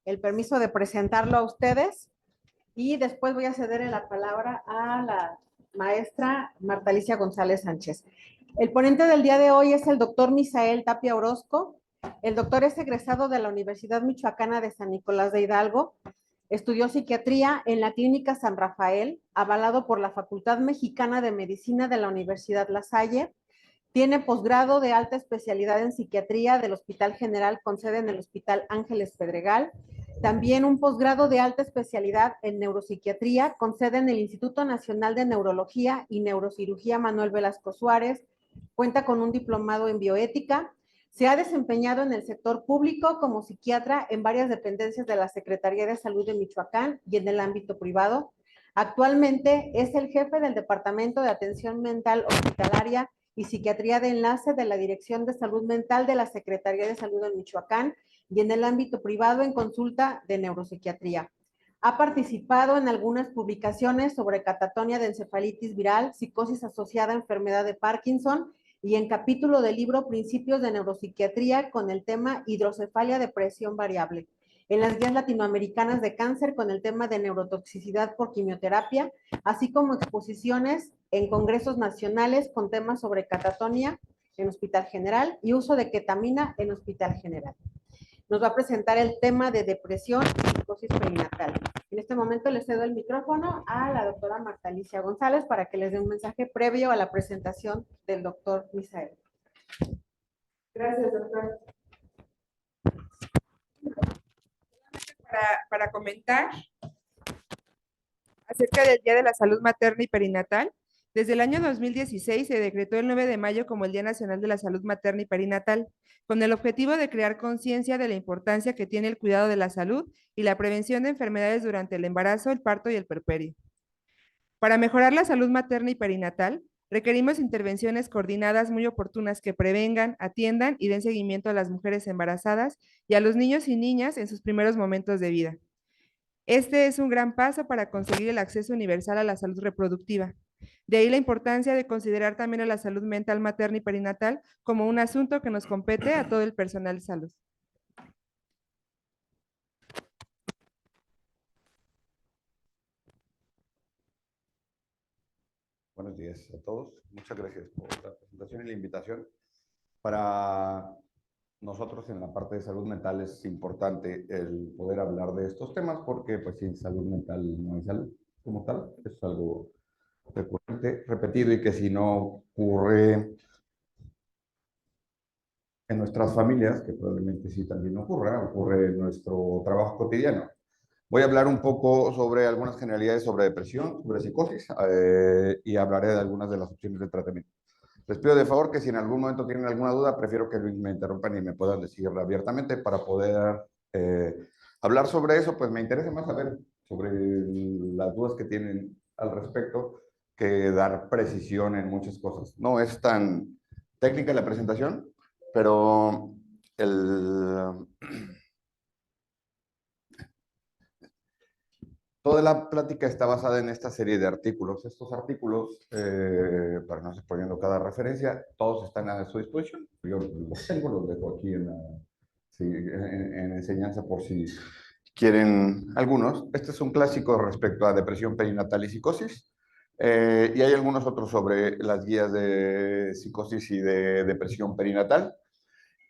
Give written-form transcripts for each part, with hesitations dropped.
el permiso de presentarlo a ustedes y después voy a ceder la palabra a la maestra Marta Alicia González Sánchez. El ponente del día de hoy es el doctor Misael Tapia Orozco. El doctor es egresado de la Universidad Michoacana de San Nicolás de Hidalgo. Estudió psiquiatría en la Clínica San Rafael, avalado por la Facultad Mexicana de Medicina de la Universidad La Salle. Tiene posgrado de alta especialidad en psiquiatría del Hospital General con sede en el Hospital Ángeles Pedregal. También un posgrado de alta especialidad en neuropsiquiatría con sede en el Instituto Nacional de Neurología y Neurocirugía Manuel Velasco Suárez. Cuenta con un diplomado en bioética. Se ha desempeñado en el sector público como psiquiatra en varias dependencias de la Secretaría de Salud de Michoacán y en el ámbito privado. Actualmente es el jefe del Departamento de Atención Mental Hospitalaria y Psiquiatría de Enlace de la Dirección de Salud Mental de la Secretaría de Salud de Michoacán y en el ámbito privado en consulta de neuropsiquiatría. Ha participado en algunas publicaciones sobre catatonia de encefalitis viral, psicosis asociada a enfermedad de Parkinson y en capítulo del libro Principios de Neuropsiquiatría con el tema Hidrocefalia de presión variable. En las guías latinoamericanas de cáncer con el tema de neurotoxicidad por quimioterapia, así como exposiciones en congresos nacionales con temas sobre catatonia en Hospital General y uso de ketamina en Hospital General. Nos va a presentar el tema de depresión y psicosis perinatal. En este momento le cedo el micrófono a la doctora Marta Alicia González para que les dé un mensaje previo a la presentación del doctor Misael. Gracias, doctor. Para comentar acerca del Día de la Salud Materna y Perinatal, desde el año 2016 se decretó el 9 de mayo como el Día Nacional de la Salud Materna y Perinatal, con el objetivo de crear conciencia de la importancia que tiene el cuidado de la salud y la prevención de enfermedades durante el embarazo, el parto y el puerperio. Para mejorar la salud materna y perinatal, requerimos intervenciones coordinadas muy oportunas que prevengan, atiendan y den seguimiento a las mujeres embarazadas y a los niños y niñas en sus primeros momentos de vida. Este es un gran paso para conseguir el acceso universal a la salud reproductiva. De ahí la importancia de considerar también a la salud mental materna y perinatal como un asunto que nos compete a todo el personal de salud. Buenos días a todos. Muchas gracias por la presentación y la invitación. Para nosotros en la parte de salud mental es importante el poder hablar de estos temas porque pues sin salud mental no hay salud como tal. Es algo recurrente, repetido y que si no ocurre en nuestras familias, que probablemente sí también ocurre en nuestro trabajo cotidiano. Voy a hablar un poco sobre algunas generalidades sobre depresión, sobre psicosis, y hablaré de algunas de las opciones de tratamiento. Les pido de favor que si en algún momento tienen alguna duda, prefiero que me interrumpan y me puedan decir abiertamente para poder hablar sobre eso, pues me interesa más saber sobre las dudas que tienen al respecto que dar precisión en muchas cosas. No es tan técnica la presentación, pero toda la plática está basada en esta serie de artículos. Estos artículos, para no estar poniendo cada referencia, todos están a su disposición. Yo los tengo, los dejo aquí en enseñanza por si quieren algunos. Este es un clásico respecto a depresión perinatal y psicosis. Y hay algunos otros sobre las guías de psicosis y de depresión perinatal.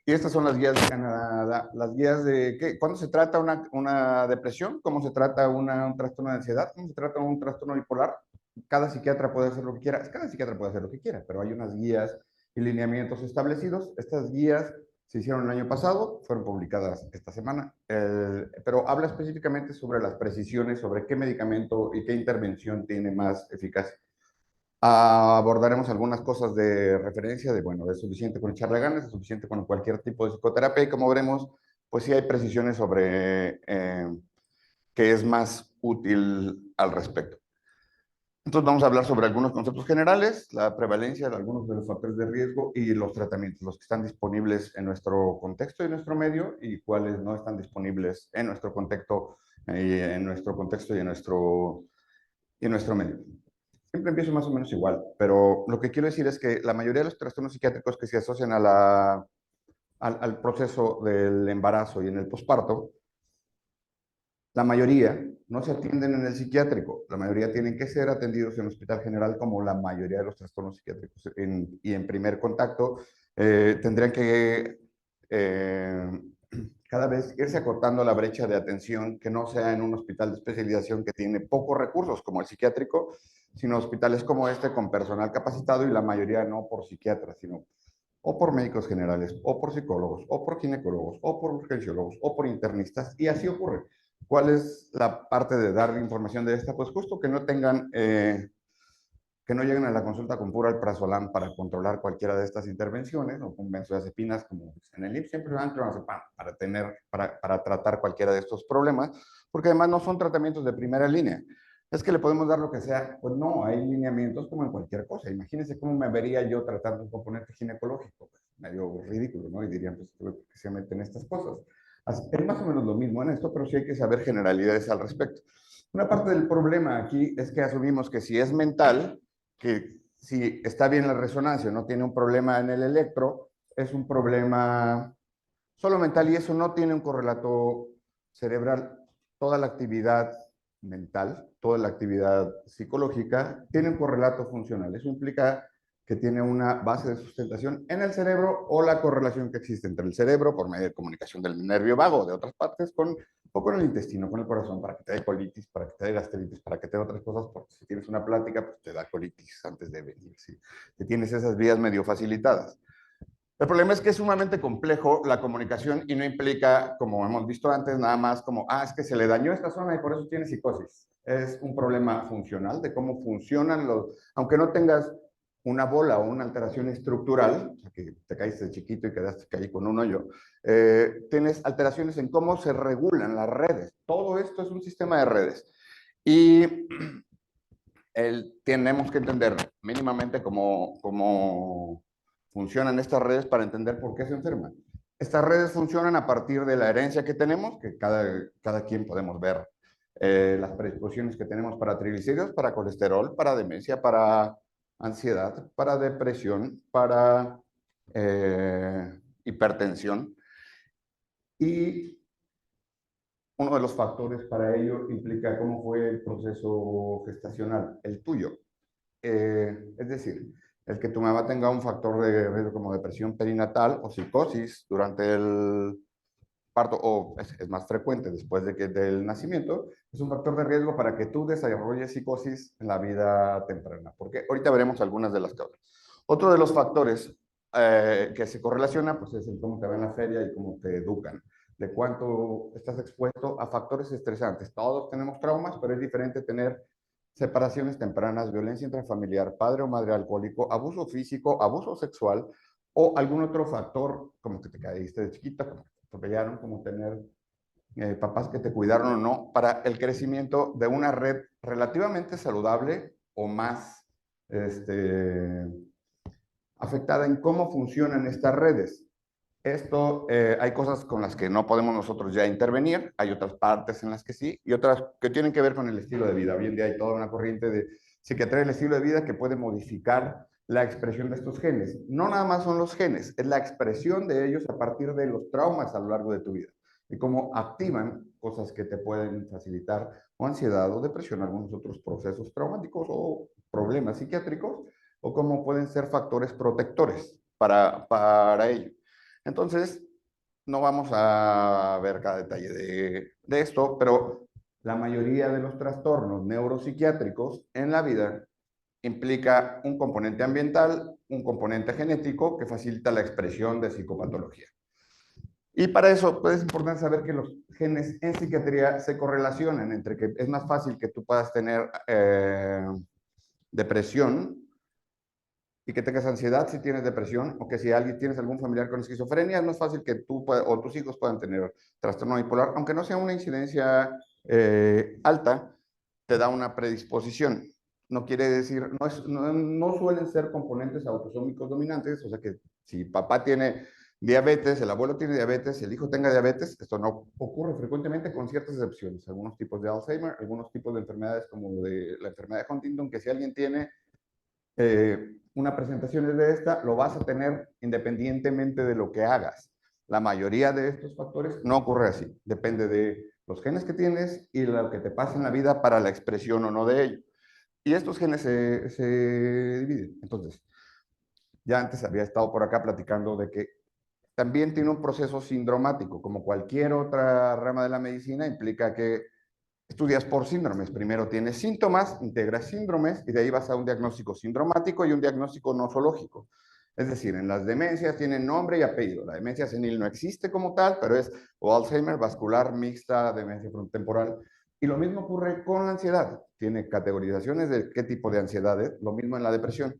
Y estas son las guías de Canadá, las guías de cuándo se trata una depresión, cómo se trata un trastorno de ansiedad, cómo se trata un trastorno bipolar. Cada psiquiatra puede hacer lo que quiera, pero hay unas guías y lineamientos establecidos. Estas guías se hicieron el año pasado, fueron publicadas esta semana, pero habla específicamente sobre las precisiones, sobre qué medicamento y qué intervención tiene más eficacia. Abordaremos algunas cosas de referencia, bueno, es suficiente con echarle ganas, es suficiente con cualquier tipo de psicoterapia y como veremos, pues sí hay precisiones sobre qué es más útil al respecto. Entonces vamos a hablar sobre algunos conceptos generales, la prevalencia de algunos de los factores de riesgo y los tratamientos, los que están disponibles en nuestro contexto y en nuestro medio y cuáles no están disponibles en nuestro contexto, y en nuestro medio. Siempre empiezo más o menos igual, pero lo que quiero decir es que la mayoría de los trastornos psiquiátricos que se asocian al proceso del embarazo y en el posparto La mayoría no se atienden en el psiquiátrico, la mayoría tienen que ser atendidos en el hospital general como la mayoría de los trastornos psiquiátricos. Y en primer contacto tendrían que eh, cada vez irse acortando la brecha de atención, que no sea en un hospital de especialización que tiene pocos recursos como el psiquiátrico, sino hospitales como este con personal capacitado y la mayoría no por psiquiatras, sino o por médicos generales, o por psicólogos, o por ginecólogos, o por urgenciólogos, o por internistas, y así ocurre. ¿Cuál es la parte de dar información de esta? Pues justo que no tengan, que no lleguen a la consulta con pura alprazolam para controlar cualquiera de estas intervenciones, o con benzodiazepinas, como en el IMSS siempre dan clonazepam para tratar cualquiera de estos problemas, porque además no son tratamientos de primera línea. Es que le podemos dar lo que sea. Pues no, hay lineamientos como en cualquier cosa. Imagínense cómo me vería yo tratando un componente ginecológico. Pues, medio ridículo, ¿no? Y dirían, pues, ¿por qué se meten estas cosas? Es más o menos lo mismo en esto, pero sí hay que saber generalidades al respecto. Una parte del problema aquí es que asumimos que si es mental, que si está bien la resonancia, no tiene un problema en el electro, es un problema solo mental y eso no tiene un correlato cerebral. Toda la actividad mental, toda la actividad psicológica tiene un correlato funcional. Eso implica que tiene una base de sustentación en el cerebro o la correlación que existe entre el cerebro por medio de comunicación del nervio vago de otras partes o con el intestino, con el corazón, para que te dé colitis, para que te dé gastritis, para que te dé otras cosas, porque si tienes una plática, pues te da colitis antes de venir, ¿sí? Si tienes esas vías medio facilitadas. El problema es que es sumamente complejo la comunicación y no implica, como hemos visto antes, nada más como, es que se le dañó esta zona y por eso tiene psicosis. Es un problema funcional de cómo funcionan aunque no tengas una bola o una alteración estructural, o sea, que te caíste de chiquito y quedaste ahí con un hoyo, tienes alteraciones en cómo se regulan las redes. Todo esto es un sistema de redes. Y tenemos que entender mínimamente cómo funcionan estas redes para entender por qué se enferman. Estas redes funcionan a partir de la herencia que tenemos, que cada quien podemos ver las predisposiciones que tenemos para triglicéridos, para colesterol, para demencia, para ansiedad, para depresión, para hipertensión. Y uno de los factores para ello implica cómo fue el proceso gestacional, el tuyo. Es decir, el que tu mamá tenga un factor de riesgo como depresión perinatal o psicosis durante el parto, o es más frecuente después del nacimiento, es un factor de riesgo para que tú desarrolles psicosis en la vida temprana. Porque ahorita veremos algunas de las causas. Otro de los factores que se correlaciona, pues es el cómo te va en la feria y cómo te educan, de cuánto estás expuesto a factores estresantes. Todos tenemos traumas, pero es diferente tener separaciones tempranas, violencia intrafamiliar, padre o madre alcohólico, abuso físico, abuso sexual o algún otro factor como que te caíste de chiquita, como que te atropellaron, como tener papás que te cuidaron o no, para el crecimiento de una red relativamente saludable o más afectada en cómo funcionan estas redes. Esto, hay cosas con las que no podemos nosotros ya intervenir, hay otras partes en las que sí, y otras que tienen que ver con el estilo de vida. Hoy en día hay toda una corriente de psiquiatría del estilo de vida que puede modificar la expresión de estos genes. No nada más son los genes, es la expresión de ellos a partir de los traumas a lo largo de tu vida y cómo activan cosas que te pueden facilitar o ansiedad o depresión, algunos otros procesos traumáticos o problemas psiquiátricos, o cómo pueden ser factores protectores para ello. Entonces, no vamos a ver cada detalle de esto, pero la mayoría de los trastornos neuropsiquiátricos en la vida implica un componente ambiental, un componente genético que facilita la expresión de psicopatología. Y para eso pues, es importante saber que los genes en psiquiatría se correlacionan entre que es más fácil que tú puedas tener depresión y que tengas ansiedad si tienes depresión, o que si tienes algún familiar con esquizofrenia, es más fácil que tú o tus hijos puedan tener trastorno bipolar, aunque no sea una incidencia alta, te da una predisposición. No quiere decir, no suelen ser componentes autosómicos dominantes, o sea que si papá tiene diabetes, el abuelo tiene diabetes, el hijo tenga diabetes, esto no ocurre frecuentemente con ciertas excepciones, algunos tipos de Alzheimer, algunos tipos de enfermedades como de la enfermedad de Huntington, que si alguien tiene una presentación de esta, lo vas a tener independientemente de lo que hagas. La mayoría de estos factores no ocurre así, depende de los genes que tienes y lo que te pasa en la vida para la expresión o no de ello. Y estos genes se dividen. Entonces, ya antes había estado por acá platicando de que también tiene un proceso sindromático, como cualquier otra rama de la medicina, implica que estudias por síndromes. Primero tienes síntomas, integras síndromes y de ahí vas a un diagnóstico sindromático y un diagnóstico nosológico. Es decir, en las demencias tienen nombre y apellido. La demencia senil no existe como tal, pero es o Alzheimer, vascular, mixta, demencia frontotemporal. Y lo mismo ocurre con la ansiedad. Tiene categorizaciones de qué tipo de ansiedad es, lo mismo en la depresión.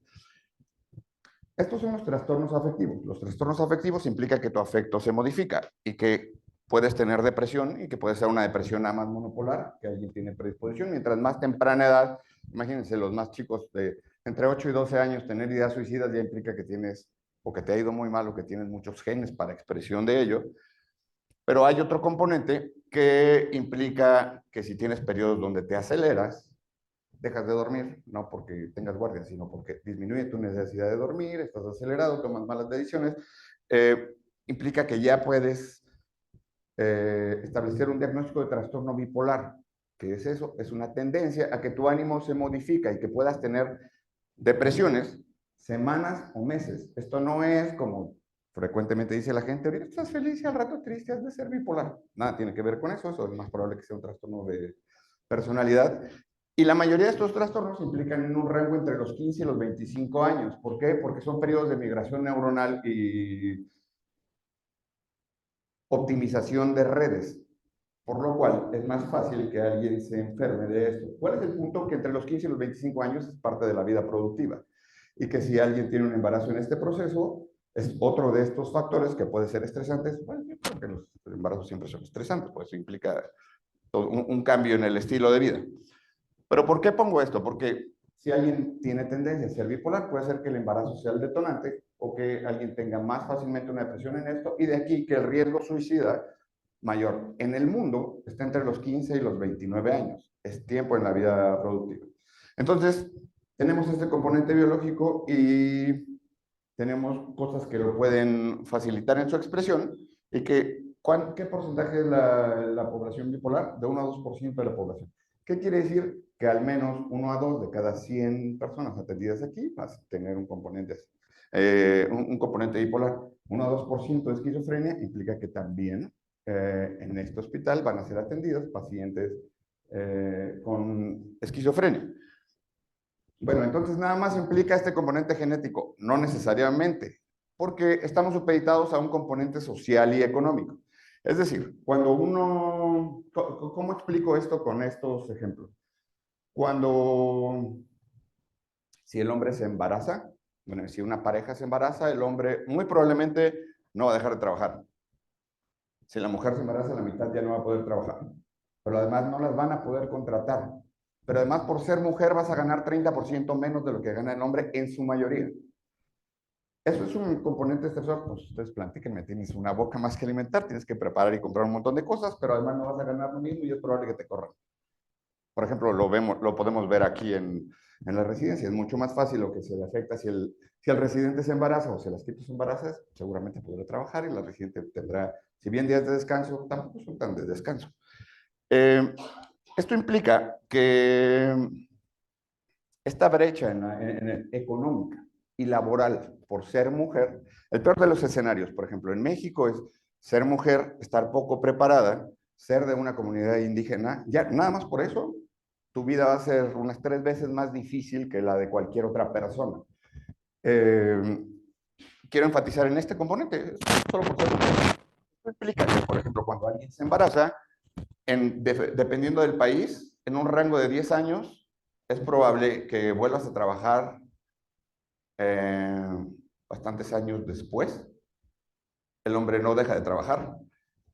Estos son los trastornos afectivos. Los trastornos afectivos implican que tu afecto se modifica y que puedes tener depresión y que puede ser una depresión nada más monopolar, que alguien tiene predisposición. Mientras más temprana edad, imagínense los más chicos de entre 8 y 12 años, tener ideas suicidas ya implica que tienes o que te ha ido muy mal o que tienes muchos genes para expresión de ello. Pero hay otro componente que implica que si tienes periodos donde te aceleras, dejas de dormir, no porque tengas guardia, sino porque disminuye tu necesidad de dormir, estás acelerado, tomas malas decisiones, implica que ya puedes establecer un diagnóstico de trastorno bipolar. ¿Qué es eso? Es una tendencia a que tu ánimo se modifica y que puedas tener depresiones semanas o meses. Esto no es como frecuentemente dice la gente, ahorita estás feliz y al rato triste, has de ser bipolar. Nada tiene que ver con eso, es más probable que sea un trastorno de personalidad. Y la mayoría de estos trastornos implican en un rango entre los 15 y los 25 años. ¿Por qué? Porque son periodos de migración neuronal y optimización de redes, por lo cual es más fácil que alguien se enferme de esto. ¿Cuál es el punto? Que entre los 15 y los 25 años es parte de la vida productiva y que si alguien tiene un embarazo en este proceso, es otro de estos factores que puede ser estresantes. Bueno, yo creo que los embarazos siempre son estresantes, pues eso implica un cambio en el estilo de vida. Pero ¿por qué pongo esto? Porque si alguien tiene tendencia a ser bipolar, puede ser que el embarazo sea el detonante o que alguien tenga más fácilmente una depresión en esto, y de aquí que el riesgo suicida mayor en el mundo está entre los 15 y los 29 años. Es tiempo en la vida productiva. Entonces, tenemos este componente biológico y tenemos cosas que lo pueden facilitar en su expresión y que, ¿qué porcentaje es la población bipolar? De 1 a 2% de la población. ¿Qué quiere decir? Que al menos 1 a 2 de cada 100 personas atendidas aquí vas a tener un componente así. Un componente bipolar. 1 a 2% de esquizofrenia implica que también en este hospital van a ser atendidos pacientes con esquizofrenia. Bueno, entonces nada más implica este componente genético, no necesariamente, porque estamos supeditados a un componente social y económico. Es decir, cuando uno, ¿cómo explico esto con estos ejemplos? Cuando, si el hombre se embaraza, bueno, si una pareja se embaraza, el hombre muy probablemente no va a dejar de trabajar. Si la mujer se embaraza, la mitad ya no va a poder trabajar. Pero además no las van a poder contratar. Pero además por ser mujer vas a ganar 30% menos de lo que gana el hombre en su mayoría. Eso es un componente estresor. Pues ustedes platíquenme, tienes una boca más que alimentar, tienes que preparar y comprar un montón de cosas, pero además no vas a ganar lo mismo y es probable que te corran. Por ejemplo, lo podemos ver aquí en la residencia. Es mucho más fácil lo que se le afecta si el residente se embaraza o si el adscrito se embaraza, seguramente podrá trabajar y la residente tendrá, si bien días de descanso, tampoco son tan de descanso. Esto implica que esta brecha económica y laboral por ser mujer, el peor de los escenarios, por ejemplo, en México es ser mujer, estar poco preparada, ser de una comunidad indígena, ya nada más por eso, tu vida va a ser unas 3 veces más difícil que la de cualquier otra persona. Quiero enfatizar en este componente, solo por ser mujer. Esto implica que, por ejemplo, cuando alguien se embaraza, dependiendo del país, en un rango de 10 años, es probable que vuelvas a trabajar bastantes años después. El hombre no deja de trabajar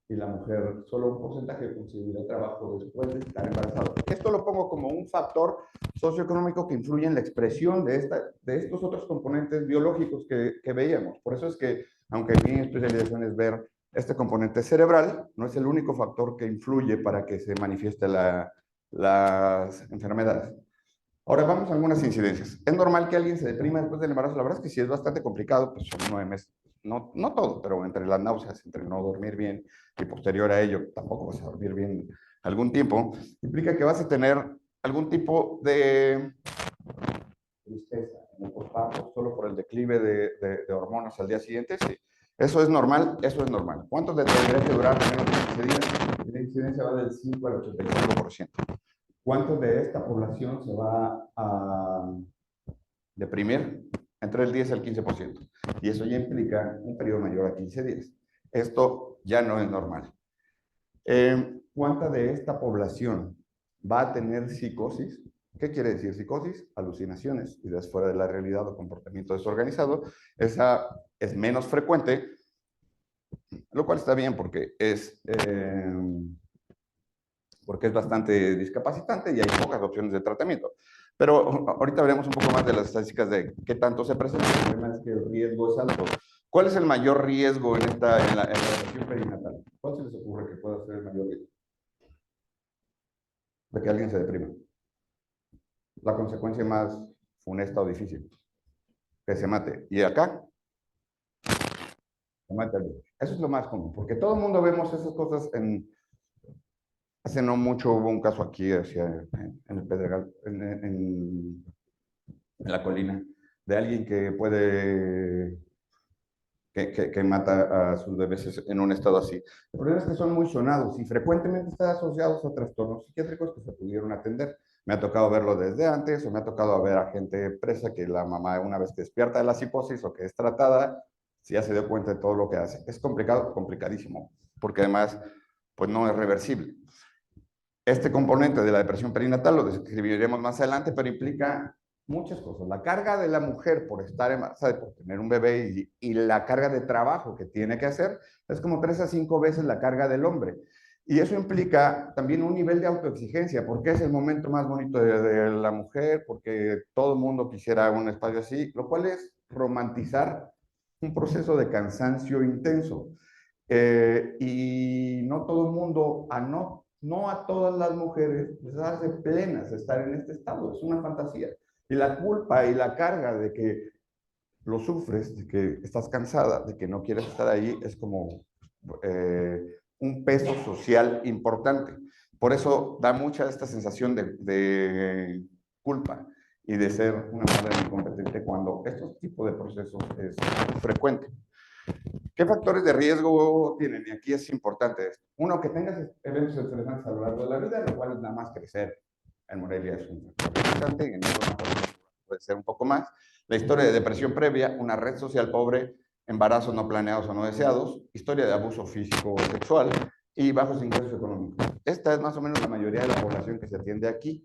y la mujer solo un porcentaje conseguirá trabajo después de estar embarazado. Esto lo pongo como un factor socioeconómico que influye en la expresión de estos otros componentes biológicos que veíamos. Por eso es que, aunque mi especialización es ver este componente cerebral, no es el único factor que influye para que se manifieste las enfermedades. Ahora vamos a algunas incidencias. ¿Es normal que alguien se deprima después del embarazo? La verdad es que sí es bastante complicado, pues son 9 meses. no todo, pero entre las náuseas, entre no dormir bien y posterior a ello tampoco vas a dormir bien algún tiempo, implica que vas a tener algún tipo de tristeza en el posparto solo por el declive de hormonas al día siguiente. Sí. Eso es normal, eso es normal. ¿Cuánto tendría que durar menos de 15 días? La incidencia va del 5 al 85%. ¿Cuánto de esta población se va a deprimir? Entre el 10 al 15%. Y eso ya implica un periodo mayor a 15 días. Esto ya no es normal. ¿Cuánta de esta población va a tener psicosis? ¿Qué quiere decir psicosis? Alucinaciones, ideas fuera de la realidad o comportamiento desorganizado. Esa es menos frecuente, lo cual está bien porque es bastante discapacitante y hay pocas opciones de tratamiento. Pero ahorita veremos un poco más de las estadísticas de qué tanto se presenta. El problema es que el riesgo es alto. ¿Cuál es el mayor riesgo en la depresión perinatal? ¿Cuál se les ocurre que pueda ser el mayor riesgo de que alguien se deprima? La consecuencia más funesta o difícil, que se mate. Y acá, se mate alguien. Eso es lo más común, porque todo el mundo vemos esas cosas hace no mucho hubo un caso aquí en el Pedregal, en la colina, de alguien que que mata a sus bebés en un estado así. El problema es que son muy sonados y frecuentemente están asociados a trastornos psiquiátricos que se pudieron atender. Me ha tocado verlo desde antes, o me ha tocado ver a gente presa que la mamá, una vez que despierta de la psicosis o que es tratada, si ya se dio cuenta de todo lo que hace. Es complicado, complicadísimo, porque además, pues no es reversible. Este componente de la depresión perinatal lo describiremos más adelante, pero implica muchas cosas. La carga de la mujer por estar embarazada, por tener un bebé y la carga de trabajo que tiene que hacer es como 3 a 5 veces la carga del hombre. Y eso implica también un nivel de autoexigencia, porque es el momento más bonito de la mujer, porque todo el mundo quisiera un espacio así, lo cual es romantizar un proceso de cansancio intenso. Y no todo el mundo, no a todas las mujeres les hace plenas estar en este estado, es una fantasía. Y la culpa y la carga de que lo sufres, de que estás cansada, de que no quieres estar ahí, es como un peso social importante. Por eso da mucha esta sensación de culpa y de ser una madre incompetente cuando estos tipos de procesos es frecuente. ¿Qué factores de riesgo tienen? Y aquí es importante esto. Uno, que tengas eventos estresantes a lo largo de la vida, lo cual es nada más crecer. En Morelia es un factor importante, en otros puede ser un poco más. La historia de depresión previa, una red social pobre, embarazos no planeados o no deseados, historia de abuso físico o sexual y bajos ingresos económicos. Esta es más o menos la mayoría de la población que se atiende aquí,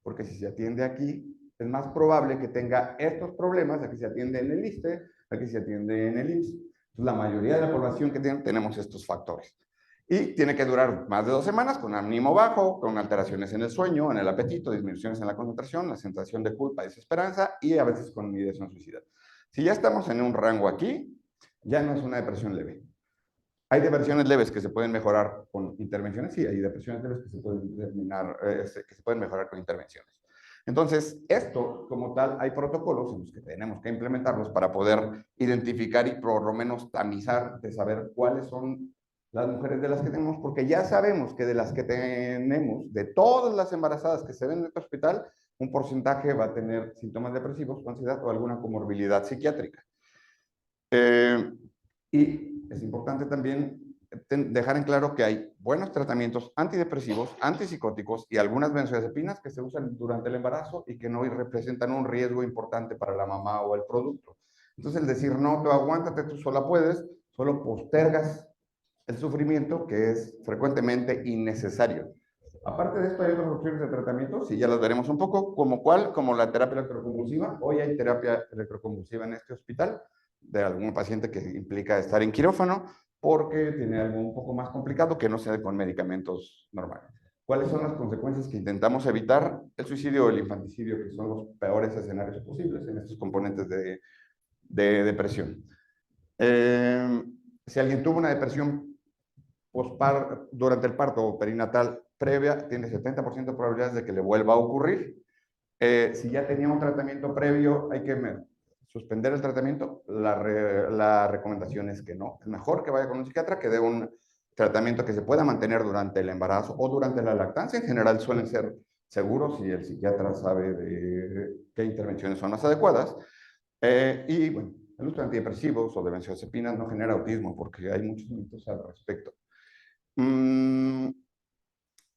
porque si se atiende aquí, es más probable que tenga estos problemas. Aquí se atiende en el ISSSTE, aquí se atiende en el IMSS. La mayoría de la población que tenemos estos factores. Y tiene que durar más de 2 semanas con ánimo bajo, con alteraciones en el sueño, en el apetito, disminuciones en la concentración, la sensación de culpa y desesperanza y a veces con ideación suicida. Si ya estamos en un rango aquí, ya no es una depresión leve. Hay depresiones leves que se pueden mejorar con intervenciones, sí, hay depresiones leves que se pueden mejorar con intervenciones. Entonces, esto como tal, hay protocolos en los que tenemos que implementarlos para poder identificar y por lo menos tamizar de saber cuáles son las mujeres de las que tenemos, porque ya sabemos que de las que tenemos, de todas las embarazadas que se ven en este hospital, un porcentaje va a tener síntomas depresivos, ansiedad o alguna comorbilidad psiquiátrica. Y es importante también dejar en claro que hay buenos tratamientos antidepresivos, antipsicóticos y algunas benzodiazepinas que se usan durante el embarazo y que no representan un riesgo importante para la mamá o el producto. Entonces, el decir, no, tú aguántate, tú sola puedes, solo postergas el sufrimiento que es frecuentemente innecesario. Aparte de esto, hay otras opciones de tratamiento, si ya las veremos un poco, como la terapia electroconvulsiva. Hoy hay terapia electroconvulsiva en este hospital de algún paciente que implica estar en quirófano porque tiene algo un poco más complicado que no sea con medicamentos normales. ¿Cuáles son las consecuencias que intentamos evitar? El suicidio o el infanticidio, que son los peores escenarios posibles en estos componentes de depresión. Si alguien tuvo una depresión durante el parto o perinatal previa, tiene 70% de probabilidades de que le vuelva a ocurrir. Si ya tenía un tratamiento previo, hay que suspender el tratamiento, la recomendación es que no. Es mejor que vaya con un psiquiatra que dé un tratamiento que se pueda mantener durante el embarazo o durante la lactancia. En general suelen ser seguros si el psiquiatra sabe de qué intervenciones son las adecuadas. Y bueno, el uso de antidepresivos o de benzodiazepinas no genera autismo porque hay muchos mitos al respecto.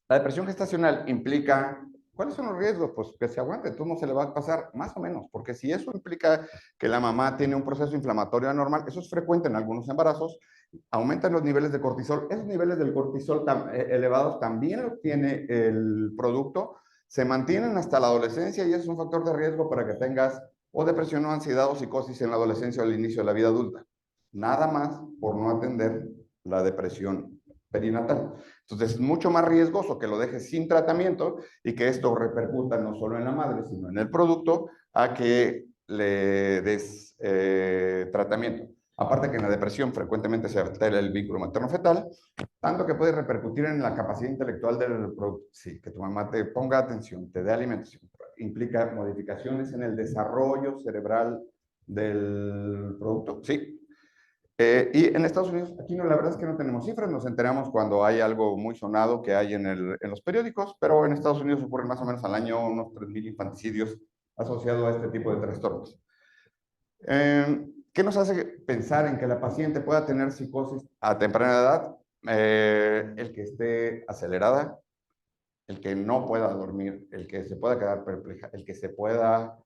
La depresión gestacional implica, ¿cuáles son los riesgos? Pues que se aguante, todo no se le va a pasar más o menos, porque si eso implica que la mamá tiene un proceso inflamatorio anormal, eso es frecuente en algunos embarazos, aumentan los niveles de cortisol, esos niveles del cortisol elevados también los tiene el producto, se mantienen hasta la adolescencia y eso es un factor de riesgo para que tengas o depresión o ansiedad o psicosis en la adolescencia o al inicio de la vida adulta. Nada más por no atender la depresión perinatal. Entonces es mucho más riesgoso que lo dejes sin tratamiento y que esto repercuta no solo en la madre, sino en el producto, a que le des tratamiento. Aparte que en la depresión frecuentemente se altera el vínculo materno-fetal, tanto que puede repercutir en la capacidad intelectual del producto. Sí, que tu mamá te ponga atención, te dé alimentación. Implica modificaciones en el desarrollo cerebral del producto. Sí. Y en Estados Unidos, aquí no, la verdad es que no tenemos cifras, nos enteramos cuando hay algo muy sonado que hay en los periódicos, pero en Estados Unidos ocurren más o menos al año unos 3,000 infanticidios asociados a este tipo de trastornos. ¿Qué nos hace pensar en que la paciente pueda tener psicosis a temprana edad? El que esté acelerada, el que no pueda dormir, el que se pueda quedar perpleja, el que se pueda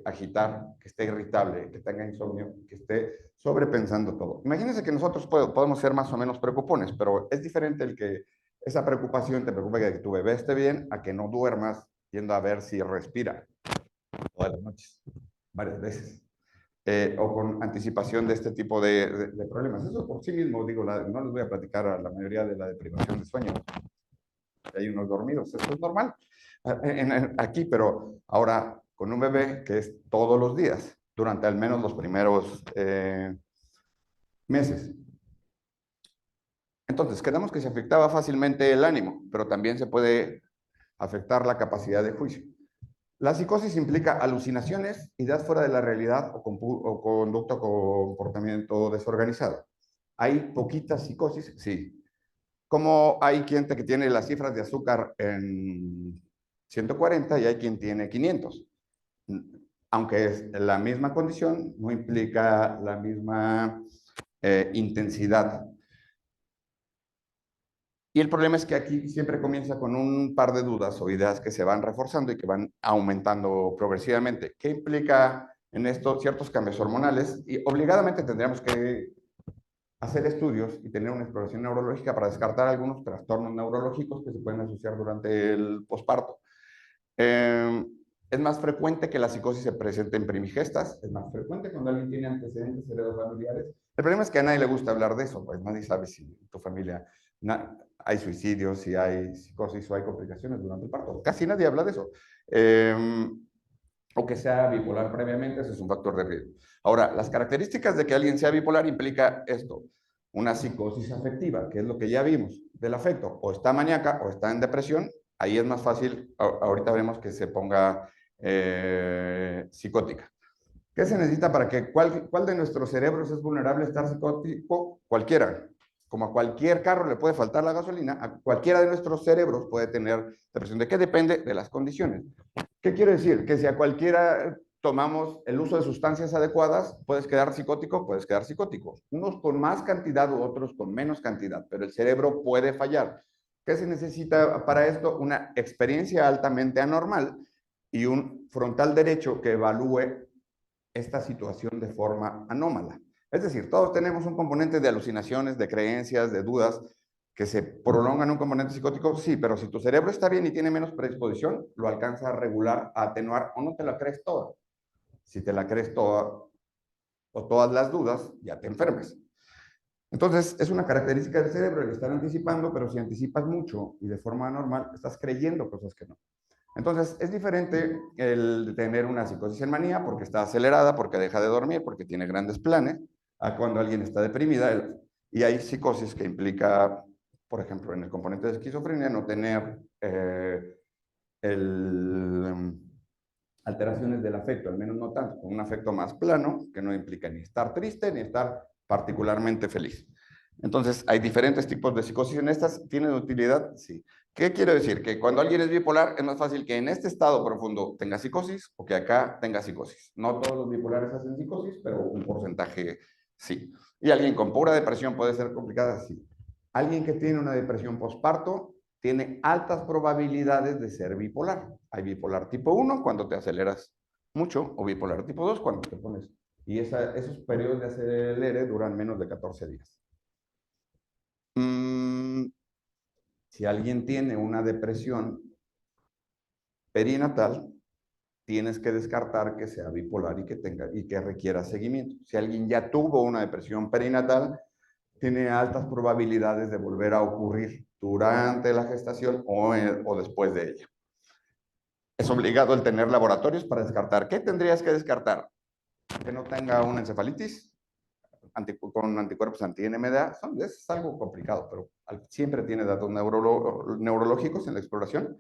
agitar, que esté irritable, que tenga insomnio, que esté sobrepensando todo. Imagínense que nosotros podemos ser más o menos preocupones, pero es diferente el que esa preocupación te preocupe que tu bebé esté bien a que no duermas yendo a ver si respira todas las noches, varias veces. O con anticipación de este tipo de problemas. Eso por sí mismo, digo, no les voy a platicar a la mayoría de la deprivación de sueño. Hay unos dormidos, eso es normal aquí, pero ahora con un bebé que es todos los días, durante al menos los primeros meses. Entonces, quedamos que se afectaba fácilmente el ánimo, pero también se puede afectar la capacidad de juicio. La psicosis implica alucinaciones, ideas fuera de la realidad o conducta o comportamiento desorganizado. ¿Hay poquitas psicosis? Sí. Como hay quien que tiene las cifras de azúcar en 140 y hay quien tiene 500. Aunque es la misma condición, no implica la misma intensidad. Y el problema es que aquí siempre comienza con un par de dudas o ideas que se van reforzando y que van aumentando progresivamente. ¿Qué implica en esto ciertos cambios hormonales? Y obligadamente tendríamos que hacer estudios y tener una exploración neurológica para descartar algunos trastornos neurológicos que se pueden asociar durante el posparto. Es más frecuente que la psicosis se presente en primigestas, es más frecuente cuando alguien tiene antecedentes heredofamiliares. El problema es que a nadie le gusta hablar de eso, pues nadie sabe si en tu familia hay suicidios, si hay psicosis o hay complicaciones durante el parto. Casi nadie habla de eso. O que sea bipolar previamente, ese es un factor de riesgo. Ahora, las características de que alguien sea bipolar implica esto, una psicosis afectiva, que es lo que ya vimos del afecto, o está maníaca o está en depresión, ahí es más fácil, ahorita vemos que se ponga psicótica. ¿Qué se necesita para que cuál de nuestros cerebros es vulnerable a estar psicótico? Cualquiera. Como a cualquier carro le puede faltar la gasolina, a cualquiera de nuestros cerebros puede tener depresión. ¿De qué depende? De las condiciones. ¿Qué quiere decir? Que si a cualquiera tomamos el uso de sustancias adecuadas, puedes quedar psicótico, puedes quedar psicótico. Unos con más cantidad u otros con menos cantidad, pero el cerebro puede fallar. ¿Qué se necesita para esto? Una experiencia altamente anormal y un frontal derecho que evalúe esta situación de forma anómala. Es decir, todos tenemos un componente de alucinaciones, de creencias, de dudas, que se prolongan un componente psicótico, sí, pero si tu cerebro está bien y tiene menos predisposición, lo alcanza a regular, a atenuar, o no te la crees toda. Si te la crees toda o todas las dudas, ya te enfermas. Entonces, es una característica del cerebro el estar anticipando, pero si anticipas mucho y de forma anormal, estás creyendo cosas que no. Entonces, es diferente el tener una psicosis en manía porque está acelerada, porque deja de dormir, porque tiene grandes planes, a cuando alguien está deprimida. Y hay psicosis que implica, por ejemplo, en el componente de esquizofrenia, no tener alteraciones del afecto, al menos no tanto, con un afecto más plano, que no implica ni estar triste ni estar particularmente feliz. Entonces, hay diferentes tipos de psicosis en estas. ¿Tienen utilidad? Sí. ¿Qué quiero decir? Que cuando alguien es bipolar, es más fácil que en este estado profundo tenga psicosis o que acá tenga psicosis. No todos los bipolares hacen psicosis, pero un porcentaje sí. Y alguien con pura depresión puede ser complicada, sí. Alguien que tiene una depresión postparto tiene altas probabilidades de ser bipolar. Hay bipolar tipo 1 cuando te aceleras mucho, o bipolar tipo 2 cuando te pones. Y esos periodos de acelere duran menos de 14 días. Si alguien tiene una depresión perinatal, tienes que descartar que sea bipolar y que requiera seguimiento. Si alguien ya tuvo una depresión perinatal, tiene altas probabilidades de volver a ocurrir durante la gestación o después de ella. Es obligado el tener laboratorios para descartar. ¿Qué tendrías que descartar? Que no tenga una encefalitis con anticuerpos anti-NMDA. Es algo complicado, pero siempre tiene datos neurológicos en la exploración.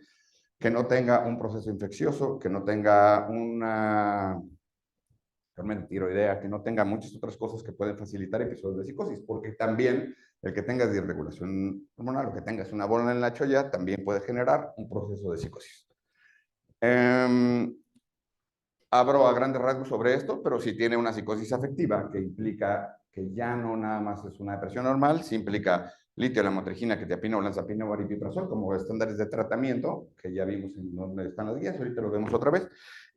Que no tenga un proceso infeccioso, que no tenga una enfermedad tiroidea, que no tenga muchas otras cosas que pueden facilitar episodios de psicosis, porque también el que tengas disregulación hormonal o que tengas una bola en la cholla también puede generar un proceso de psicosis. Abro a grandes rasgos sobre esto, pero si tiene una psicosis afectiva, que implica que ya no nada más es una depresión normal, si implica litio, lamotrigina, quetiapina, olanzapina, o aripiprazol como estándares de tratamiento, que ya vimos en donde están las guías, ahorita lo vemos otra vez.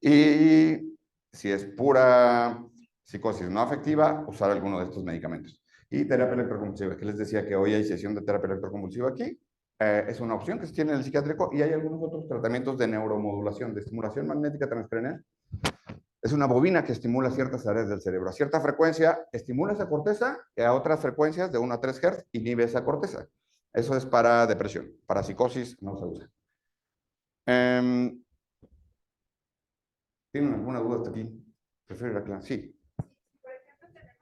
Y si es pura psicosis no afectiva, usar alguno de estos medicamentos. Y terapia electroconvulsiva, que les decía que hoy hay sesión de terapia electroconvulsiva aquí. Es una opción que se tiene en el psiquiátrico y hay algunos otros tratamientos de neuromodulación, de estimulación magnética transcranial. Es una bobina que estimula ciertas áreas del cerebro. A cierta frecuencia estimula esa corteza y a otras frecuencias de 1 a 3 Hz inhibe esa corteza. Eso es para depresión. Para psicosis no se usa. ¿Tienen alguna duda hasta aquí? Prefiero ir a clase. Sí. Por ejemplo, tenemos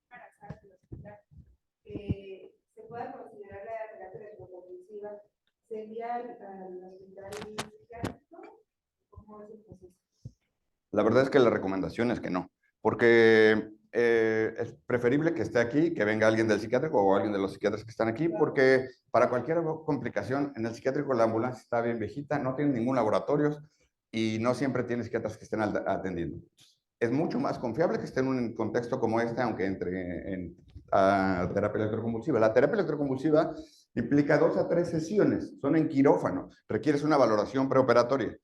embarazadas en el hospital que se pueda considerar la terapia electroconvulsiva. ¿Sería al hospital psiquiátrico? ¿Cómo es el proceso? La verdad es que la recomendación es que no, porque es preferible que esté aquí, que venga alguien del psiquiátrico o alguien de los psiquiatras que están aquí, porque para cualquier complicación en el psiquiátrico la ambulancia está bien viejita, no tiene ningún laboratorio y no siempre tiene psiquiatras que estén atendiendo. Es mucho más confiable que esté en un contexto como este, aunque entre en terapia electroconvulsiva. La terapia electroconvulsiva implica 2 a 3 sesiones, son en quirófano, requieres una valoración preoperatoria.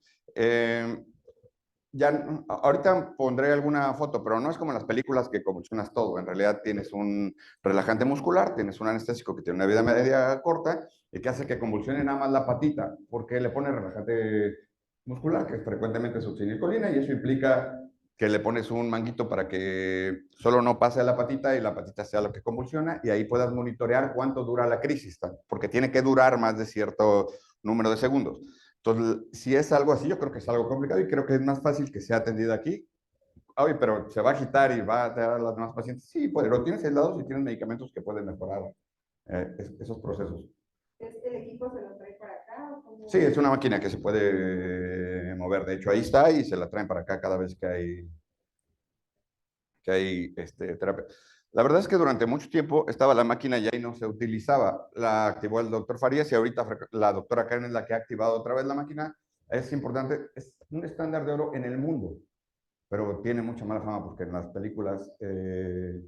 Ahorita pondré alguna foto, pero no es como en las películas que convulsionas todo. En realidad tienes un relajante muscular, tienes un anestésico que tiene una vida media corta y que hace que convulsione nada más la patita, porque le pone relajante muscular, que frecuentemente es succinilcolina, y eso implica que le pones un manguito para que solo no pase a la patita y la patita sea lo que convulsiona, y ahí puedas monitorear cuánto dura la crisis, porque tiene que durar más de cierto número de segundos. Entonces, si es algo así, yo creo que es algo complicado y creo que es más fácil que sea atendido aquí. Oye, pero se va a agitar y va a tener a las demás pacientes. Sí, pues lo tienes aislado si tienes medicamentos que pueden mejorar esos procesos. ¿El equipo se lo trae para acá? Sí, es una máquina que se puede mover. De hecho, ahí está y se la traen para acá cada vez que hay terapia. La verdad es que durante mucho tiempo estaba la máquina ya y no se utilizaba. La activó el doctor Farías y ahorita la doctora Karen es la que ha activado otra vez la máquina. Es importante, es un estándar de oro en el mundo, pero tiene mucha mala fama porque en las películas se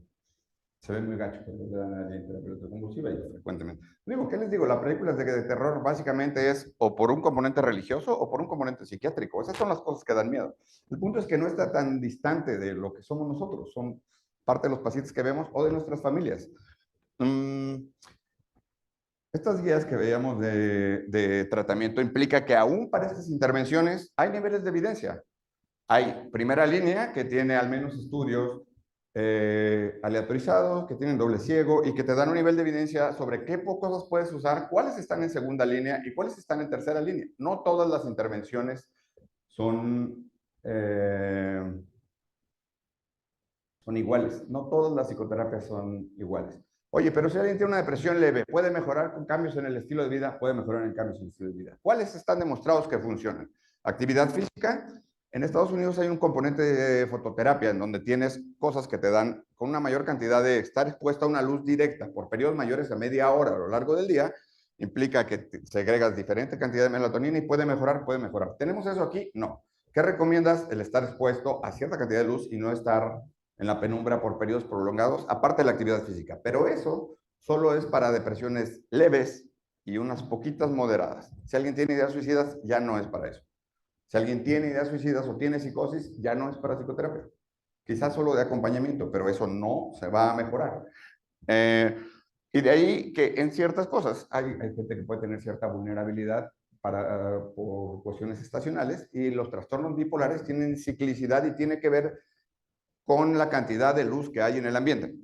ven muy gachos cuando le dan a alguien terapia electroconvulsiva y frecuentemente. Digo, ¿qué les digo? Las películas de terror básicamente es o por un componente religioso o por un componente psiquiátrico. Esas son las cosas que dan miedo. El punto es que no está tan distante de lo que somos nosotros. Son parte de los pacientes que vemos o de nuestras familias. Estas guías que veíamos de tratamiento implica que aún para estas intervenciones hay niveles de evidencia. Hay primera línea que tiene al menos estudios aleatorizados, que tienen doble ciego y que te dan un nivel de evidencia sobre qué cosas puedes usar, cuáles están en segunda línea y cuáles están en tercera línea. No todas las intervenciones son iguales, no todas las psicoterapias son iguales. Oye, pero si alguien tiene una depresión leve, ¿puede mejorar con cambios en el estilo de vida? Puede mejorar en cambios en el estilo de vida. ¿Cuáles están demostrados que funcionan? Actividad física, En Estados Unidos hay un componente de fototerapia en donde tienes cosas que te dan con una mayor cantidad de estar expuesto a una luz directa por periodos mayores a media hora a lo largo del día, implica que segregas diferente cantidad de melatonina y puede mejorar, puede mejorar. ¿Tenemos eso aquí? No. ¿Qué recomiendas? El estar expuesto a cierta cantidad de luz y no estar en la penumbra por periodos prolongados, aparte de la actividad física. Pero eso solo es para depresiones leves y unas poquitas moderadas. Si alguien tiene ideas suicidas, ya no es para eso. Si alguien tiene ideas suicidas o tiene psicosis, ya no es para psicoterapia. Quizás solo de acompañamiento, pero eso no se va a mejorar. Y de ahí que en ciertas cosas hay gente que puede tener cierta vulnerabilidad por cuestiones estacionales y los trastornos bipolares tienen ciclicidad y tiene que ver con la cantidad de luz que hay en el ambiente.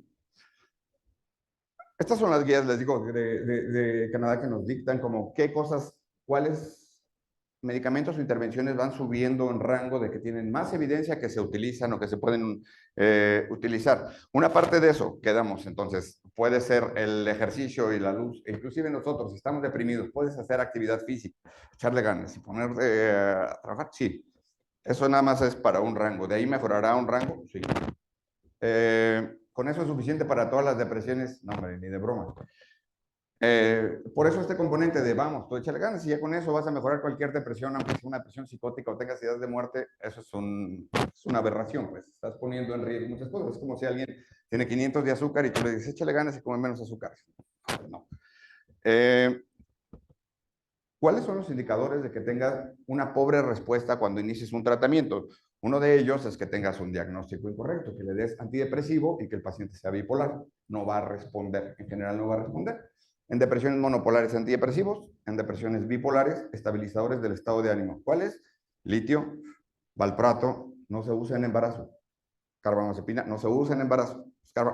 Estas son las guías, les digo, de Canadá que nos dictan como qué cosas, cuáles medicamentos o intervenciones van subiendo en rango de que tienen más evidencia que se utilizan o que se pueden utilizar. Una parte de eso quedamos, entonces, puede ser el ejercicio y la luz, e inclusive nosotros, si estamos deprimidos, puedes hacer actividad física, echarle ganas y ponerte a trabajar, sí. Eso nada más es para un rango. ¿De ahí mejorará un rango? Sí. ¿Con eso es suficiente para todas las depresiones? No, hombre, ni de broma. Por eso este componente de vamos, tú échale ganas y ya con eso vas a mejorar cualquier depresión, aunque sea una depresión psicótica o tengas ideas de muerte, eso es una aberración, pues estás poniendo en riesgo muchas cosas. Es como si alguien tiene 500 de azúcar y tú le dices, échale ganas y come menos azúcar. No. ¿Cuáles son los indicadores de que tengas una pobre respuesta cuando inicies un tratamiento? Uno de ellos es que tengas un diagnóstico incorrecto, que le des antidepresivo y que el paciente sea bipolar. No va a responder, en general no va a responder. En depresiones monopolares antidepresivos, en depresiones bipolares, estabilizadores del estado de ánimo. ¿Cuáles? Litio, valproato, no se usa en embarazo. Carbamazepina, no se usa en embarazo.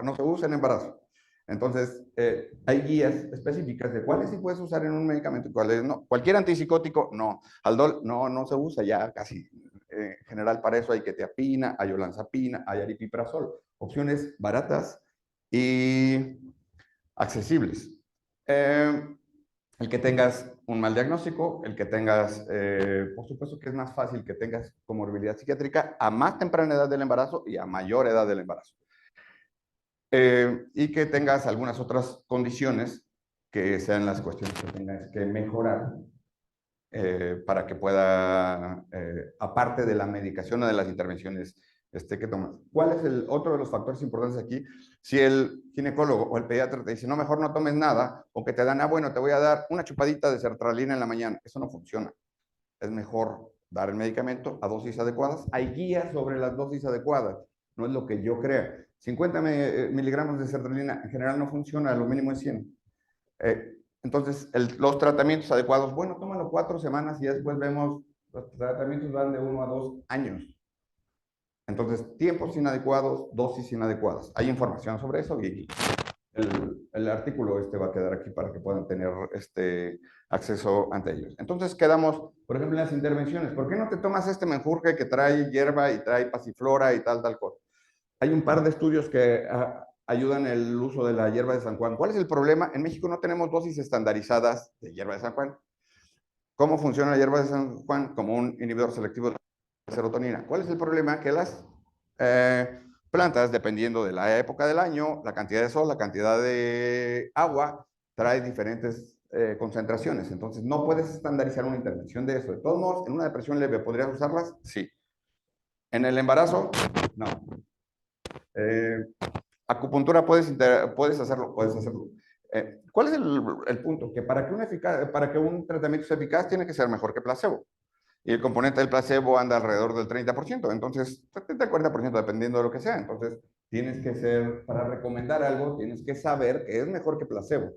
No se usa en embarazo. Entonces, hay guías específicas de cuáles sí puedes usar en un medicamento y cuáles no. Cualquier antipsicótico, no. Aldol, no se usa ya casi. En general, para eso hay quetiapina, hay olanzapina, hay aripiprazol. Opciones baratas y accesibles. El que tengas un mal diagnóstico, el que tengas, por supuesto que es más fácil que tengas comorbilidad psiquiátrica a más temprana edad del embarazo y a mayor edad del embarazo. Y que tengas algunas otras condiciones que sean las cuestiones que tengas que mejorar para que pueda, aparte de la medicación o de las intervenciones que tomas. ¿Cuál es el otro de los factores importantes aquí? Si el ginecólogo o el pediatra te dice, no, mejor no tomes nada, o que te dan, bueno, te voy a dar una chupadita de sertralina en la mañana, eso no funciona. Es mejor dar el medicamento a dosis adecuadas. Hay guías sobre las dosis adecuadas, no es lo que yo crea. 50 miligramos de sertralina en general no funciona, lo mínimo es 100. Entonces, los tratamientos adecuados, bueno, tómalo 4 semanas y después vemos, los tratamientos van de 1 a 2 años. Entonces, tiempos inadecuados, dosis inadecuadas. Hay información sobre eso y el artículo va a quedar aquí para que puedan tener acceso ante ellos. Entonces, quedamos, por ejemplo, en las intervenciones. ¿Por qué no te tomas este menjurje que trae hierba y trae pasiflora y tal cosa? Hay un par de estudios que ayudan el uso de la hierba de San Juan. ¿Cuál es el problema? En México no tenemos dosis estandarizadas de hierba de San Juan. ¿Cómo funciona la hierba de San Juan? Como un inhibidor selectivo de serotonina. ¿Cuál es el problema? Que las plantas, dependiendo de la época del año, la cantidad de sol, la cantidad de agua, trae diferentes concentraciones. Entonces, no puedes estandarizar una intervención de eso. De todos modos, en una depresión leve, ¿podrías usarlas? Sí. ¿En el embarazo? No. Acupuntura puedes hacerlo, puedes hacerlo. ¿Cuál es el punto? Que para que un tratamiento sea eficaz tiene que ser mejor que placebo. Y el componente del placebo anda alrededor del 30%, entonces 30 al 40% dependiendo de lo que sea. Entonces tienes que ser, para recomendar algo, tienes que saber que es mejor que placebo.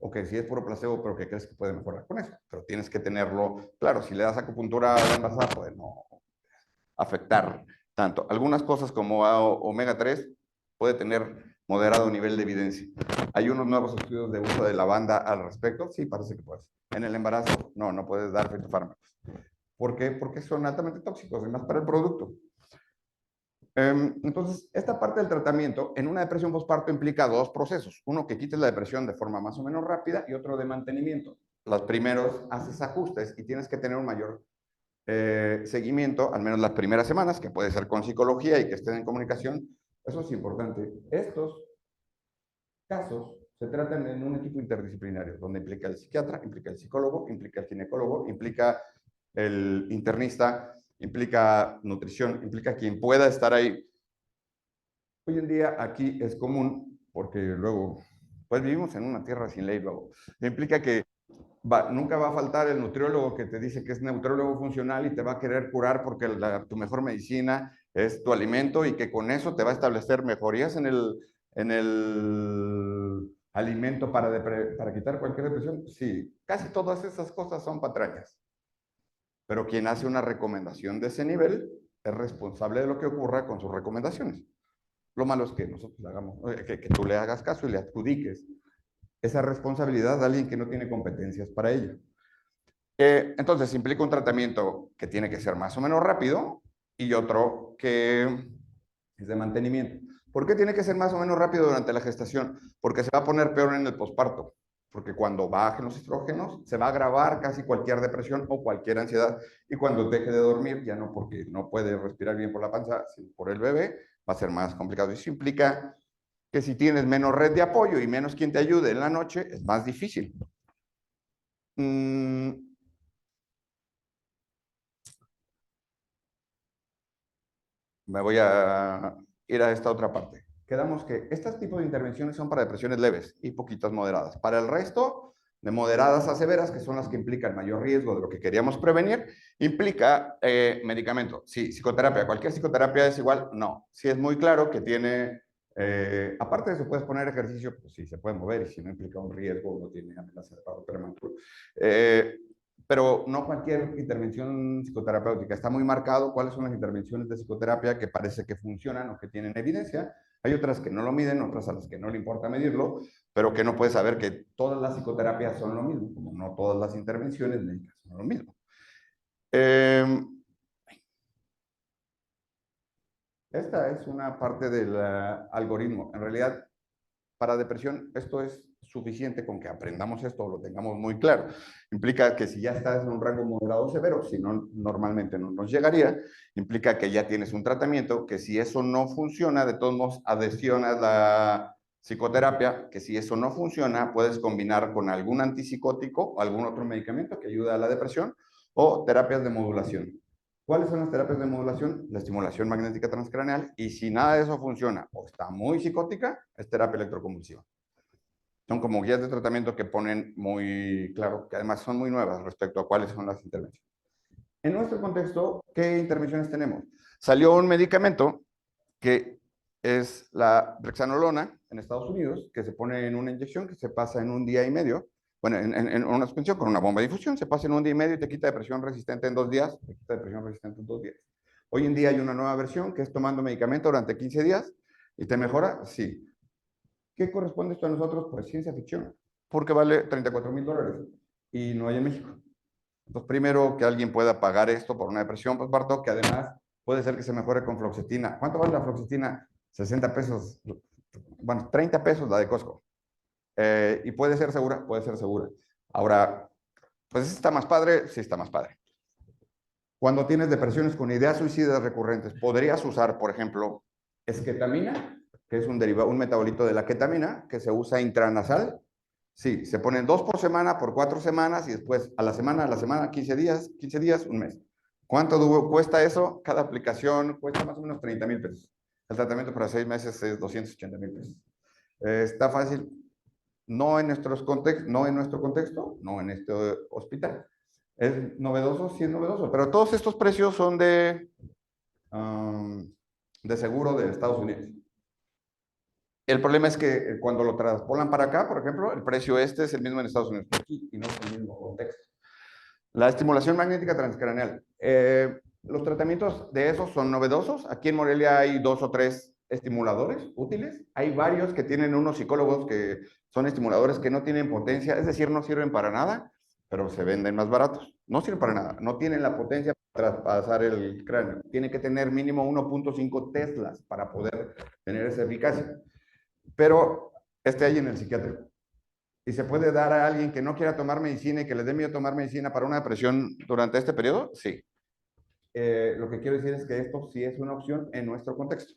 O que si es puro placebo, pero que crees que puede mejorar con eso. Pero tienes que tenerlo claro. Si le das acupuntura a la embarazada, puede no afectar tanto. Algunas cosas como omega 3 puede tener moderado nivel de evidencia. Hay unos nuevos estudios de uso de lavanda al respecto. Sí, parece que puedes. En el embarazo, no puedes dar fitofármacos. ¿Por qué? Porque son altamente tóxicos, además para el producto. Entonces, esta parte del tratamiento en una depresión postparto implica 2 procesos. Uno que quites la depresión de forma más o menos rápida y otro de mantenimiento. Los primeros haces ajustes y tienes que tener un mayor seguimiento, al menos las primeras semanas, que puede ser con psicología y que estén en comunicación. Eso es importante. Estos casos se tratan en un equipo interdisciplinario, donde implica el psiquiatra, implica el psicólogo, implica el ginecólogo, implica el internista, implica nutrición, implica quien pueda estar ahí. Hoy en día aquí es común, porque luego, pues vivimos en una tierra sin ley luego, implica que nunca va a faltar el nutriólogo que te dice que es nutriólogo funcional y te va a querer curar porque tu mejor medicina es tu alimento y que con eso te va a establecer mejorías en el alimento para quitar cualquier depresión. Sí, casi todas esas cosas son patrañas. Pero quien hace una recomendación de ese nivel es responsable de lo que ocurra con sus recomendaciones. Lo malo es que nosotros hagamos, que tú le hagas caso y le adjudiques esa responsabilidad a alguien que no tiene competencias para ello. Entonces, implica un tratamiento que tiene que ser más o menos rápido y otro que es de mantenimiento. ¿Por qué tiene que ser más o menos rápido durante la gestación? Porque se va a poner peor en el posparto. Porque cuando bajen los estrógenos, se va a agravar casi cualquier depresión o cualquier ansiedad. Y cuando deje de dormir, ya no porque no puede respirar bien por la panza, sino por el bebé, va a ser más complicado. Y eso implica que si tienes menos red de apoyo y menos quien te ayude en la noche, es más difícil. Me voy a ir a esta otra parte. Quedamos que estos tipos de intervenciones son para depresiones leves y poquitas moderadas. Para el resto, de moderadas a severas, que son las que implican mayor riesgo de lo que queríamos prevenir, implica medicamento. Sí, psicoterapia. ¿Cualquier psicoterapia es igual? No. Sí es muy claro que tiene, aparte de eso, puedes poner ejercicio, pues sí, se puede mover y si no implica un riesgo, no tiene amenaza de paro prematuro. Pero no cualquier intervención psicoterapéutica. Está muy marcado cuáles son las intervenciones de psicoterapia que parece que funcionan o que tienen evidencia. Hay otras que no lo miden, otras a las que no le importa medirlo, pero que no puedes saber que todas las psicoterapias son lo mismo, como no todas las intervenciones médicas son lo mismo. Esta es una parte del algoritmo. En realidad, para depresión, esto es suficiente con que aprendamos esto o lo tengamos muy claro. Implica que si ya estás en un rango moderado o severo, si no, normalmente no nos llegaría, implica que ya tienes un tratamiento, que si eso no funciona, de todos modos adhesionas la psicoterapia, que si eso no funciona, puedes combinar con algún antipsicótico o algún otro medicamento que ayude a la depresión o terapias de modulación. ¿Cuáles son las terapias de modulación? La estimulación magnética transcraneal, y si nada de eso funciona o está muy psicótica, es terapia electroconvulsiva. Son como guías de tratamiento que ponen muy claro, que además son muy nuevas respecto a cuáles son las intervenciones. En nuestro contexto, ¿qué intervenciones tenemos? Salió un medicamento que es la brexanolona en Estados Unidos, que se pone en una inyección que se pasa en un día y medio. Bueno, en una suspensión con una bomba de difusión, se pasa en un día y medio y te quita depresión resistente en 2 días, te quita depresión resistente en 2 días. Hoy en día hay una nueva versión que es tomando medicamento durante 15 días y te mejora, sí. ¿Qué corresponde esto a nosotros? Pues ciencia ficción, porque vale $34,000 y no hay en México. Entonces, primero que alguien pueda pagar esto por una depresión postparto, que además puede ser que se mejore con fluoxetina. ¿Cuánto vale la fluoxetina? 60 pesos, bueno, 30 pesos la de Costco. Y puede ser segura, puede ser segura. Ahora, pues está más padre, sí está más padre. Cuando tienes depresiones con ideas suicidas recurrentes, podrías usar, por ejemplo, esquetamina, que es un derivado, un metabolito de la ketamina, que se usa intranasal. Sí, se ponen 2 por semana por 4 semanas y después a la semana, 15 días, un mes. ¿Cuánto cuesta eso? Cada aplicación cuesta más o menos 30,000 pesos. El tratamiento para 6 meses es 280,000 pesos. Está fácil, no en nuestro contexto, no en este hospital. Es novedoso, sí es novedoso, pero todos estos precios son de seguro de Estados Unidos. El problema es que cuando lo traspolan para acá, por ejemplo, el precio este es el mismo en Estados Unidos que aquí y no es el mismo contexto. La estimulación magnética transcraneal. Los tratamientos de esos son novedosos. Aquí en Morelia hay 2 o 3 estimuladores útiles. Hay varios que tienen unos psicólogos que son estimuladores que no tienen potencia, es decir, no sirven para nada, pero se venden más baratos. No sirven para nada, no tienen la potencia para traspasar el cráneo. Tiene que tener mínimo 1.5 teslas para poder tener esa eficacia. Pero hay en el psiquiátrico. ¿Y se puede dar a alguien que no quiera tomar medicina y que le dé miedo tomar medicina para una depresión durante este periodo? Sí. lo que quiero decir es que esto sí es una opción en nuestro contexto.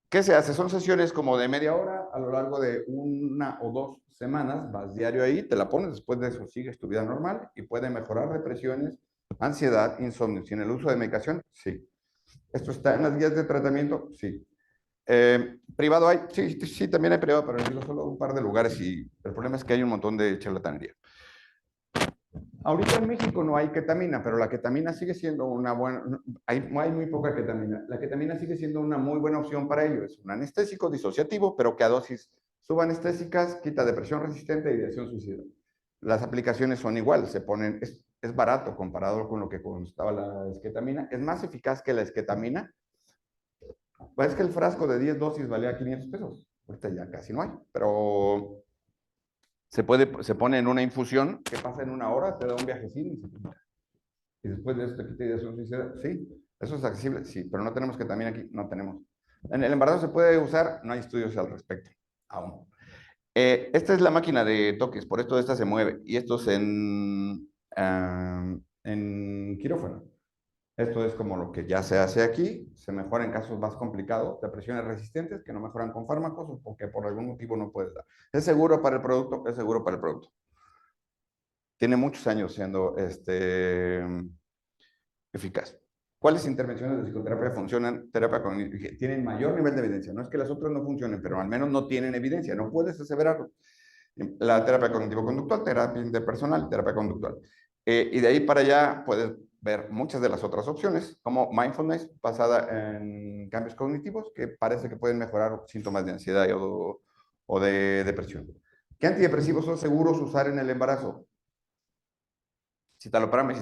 ¿Qué se hace? Son sesiones como de media hora a lo largo de 1 o 2 semanas, vas diario ahí, te la pones, después de eso sigues tu vida normal y puede mejorar depresiones, ansiedad, insomnio. ¿Sin el uso de medicación? Sí. ¿Esto está en las guías de tratamiento? Sí. ¿Privado hay? Sí, sí, también hay privado, pero digo solo un par de lugares y el problema es que hay un montón de charlatanería. Ahorita en México no hay ketamina, pero la ketamina sigue siendo una buena, hay muy poca ketamina. La ketamina sigue siendo una muy buena opción para ello. Es un anestésico disociativo, pero que a dosis subanestésicas quita depresión resistente e ideación suicida. Las aplicaciones son igual, se ponen, es barato comparado con lo que costaba la esketamina. Es más eficaz que la esketamina. Pues es que el frasco de 10 dosis valía 500 pesos. Ahorita ya casi no hay, pero se pone en una infusión que pasa en 1 hora, te da un viajecín y se quita. Y después de eso te quita ideación suicida. Sí, eso es accesible, sí, pero no tenemos ketamina aquí, no tenemos. En el embarazo se puede usar, no hay estudios al respecto, aún. Esta es la máquina de toques, por esto esta se mueve, y esto es en quirófano. Esto es como lo que ya se hace aquí, se mejora en casos más complicados, depresiones resistentes que no mejoran con fármacos o porque por algún motivo no puedes dar. ¿Es seguro para el producto? Es seguro para el producto. Tiene muchos años siendo eficaz. ¿Cuáles intervenciones de psicoterapia funcionan? Terapia cognitiva. Tienen mayor nivel de evidencia. No es que las otras no funcionen, pero al menos no tienen evidencia. No puedes aseverarlo. La terapia cognitivo-conductual, terapia interpersonal, terapia conductual. Y de ahí para allá puedes ver muchas de las otras opciones, como mindfulness basada en cambios cognitivos, que parece que pueden mejorar síntomas de ansiedad o de depresión. ¿Qué antidepresivos son seguros usar en el embarazo? Citalopram,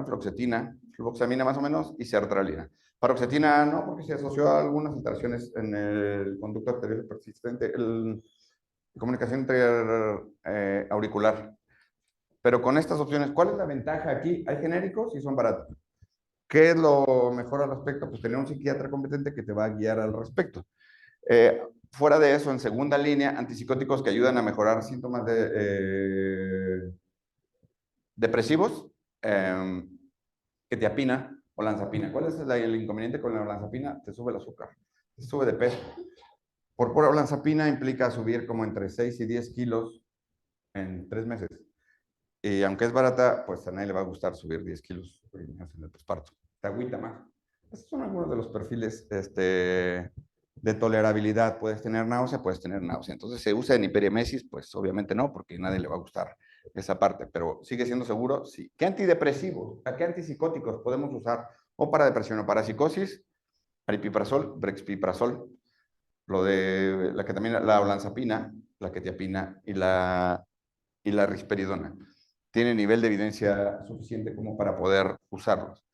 fluoxetina, fluvoxamina más o menos, y sertralina. Paroxetina no, porque se asoció a algunas alteraciones en el conducto arterial persistente, comunicación auricular. Pero con estas opciones, ¿cuál es la ventaja aquí? Hay genéricos y son baratos. ¿Qué es lo mejor al respecto? Pues tener un psiquiatra competente que te va a guiar al respecto. Fuera de eso, en segunda línea, antipsicóticos que ayudan a mejorar síntomas depresivos, quetiapina o lanzapina. ¿Cuál es el inconveniente con la lanzapina? Te sube el azúcar, te sube de peso. Por pura olanzapina implica subir como entre 6 y 10 kilos en 3 meses. Y aunque es barata, pues a nadie le va a gustar subir 10 kilos en el posparto. Te agüita más. Estos son algunos de los perfiles de tolerabilidad. Puedes tener náusea, puedes tener náusea. Entonces, ¿se usa en hiperemesis? Pues obviamente no, porque a nadie le va a gustar esa parte. Pero ¿sigue siendo seguro? Sí. ¿Qué antidepresivos, qué antipsicóticos podemos usar o para depresión o para psicosis? Aripiprazol, brexpiprazol, lo de la ketamina, la olanzapina, la quetiapina y la risperidona. Tiene nivel de evidencia suficiente como para poder usarlos.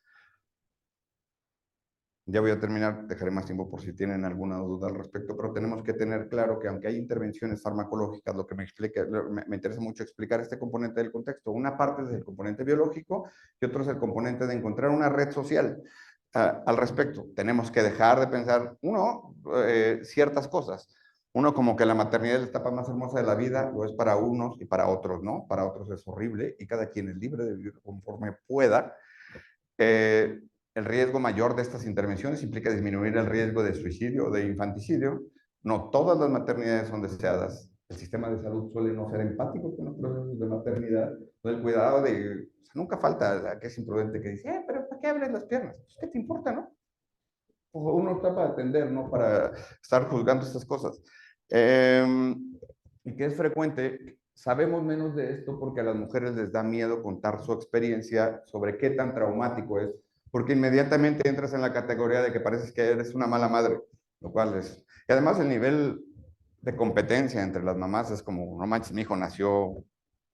Ya voy a terminar, dejaré más tiempo por si tienen alguna duda al respecto, pero tenemos que tener claro que aunque hay intervenciones farmacológicas, lo que me interesa mucho explicar este componente del contexto. Una parte es el componente biológico y otro es el componente de encontrar una red social. Al respecto, tenemos que dejar de pensar, ciertas cosas. Uno, como que la maternidad es la etapa más hermosa de la vida, lo es para unos y para otros, ¿no? Para otros es horrible y cada quien es libre de vivir conforme pueda. El riesgo mayor de estas intervenciones implica disminuir el riesgo de suicidio o de infanticidio. No todas las maternidades son deseadas. El sistema de salud suele no ser empático con los procesos de maternidad. El cuidado de... O sea, nunca falta la que es imprudente que dice, pero ¿para qué abres las piernas? Pues, ¿qué te importa, no? Uno está para atender, no para estar juzgando estas cosas. Y que es frecuente, sabemos menos de esto porque a las mujeres les da miedo contar su experiencia sobre qué tan traumático es, porque inmediatamente entras en la categoría de que pareces que eres una mala madre, lo cual es... Y además el nivel de competencia entre las mamás es como, no manches, mi hijo nació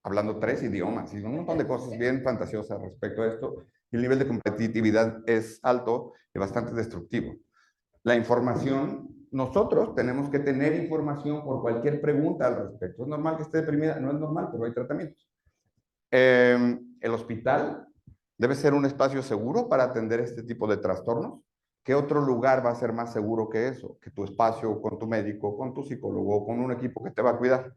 hablando 3 idiomas y un montón de cosas bien fantasiosas respecto a esto. Y el nivel de competitividad es alto y bastante destructivo. La información, nosotros tenemos que tener información por cualquier pregunta al respecto. ¿Es normal que esté deprimida? No es normal, pero hay tratamientos. El hospital debe ser un espacio seguro para atender este tipo de trastornos. ¿Qué otro lugar va a ser más seguro que eso? Que tu espacio con tu médico, con tu psicólogo, con un equipo que te va a cuidar.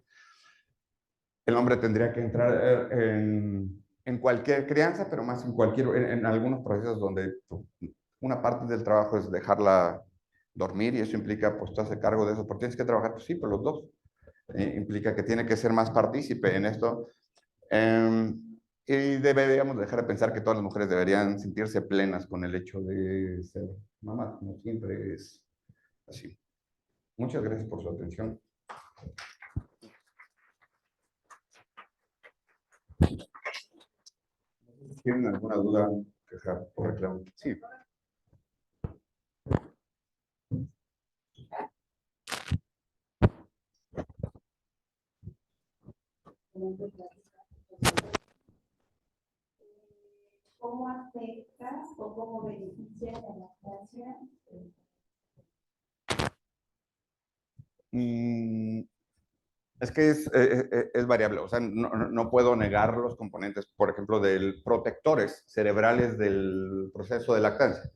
El hombre tendría que entrar en cualquier crianza, pero más en algunos procesos donde una parte del trabajo es dejarla dormir y eso implica, pues, tú haces cargo de eso, porque tienes que trabajar, pues sí, pero los dos. Implica que tiene que ser más partícipe en esto. Y deberíamos dejar de pensar que todas las mujeres deberían sentirse plenas con el hecho de ser mamás, no siempre es así. Muchas gracias por su atención. ¿Tienen alguna duda, queja o reclamo? Sí. ¿Cómo afecta o cómo beneficia la lactancia? Es que es variable, o sea, no puedo negar los componentes, por ejemplo, de protectores cerebrales del proceso de lactancia,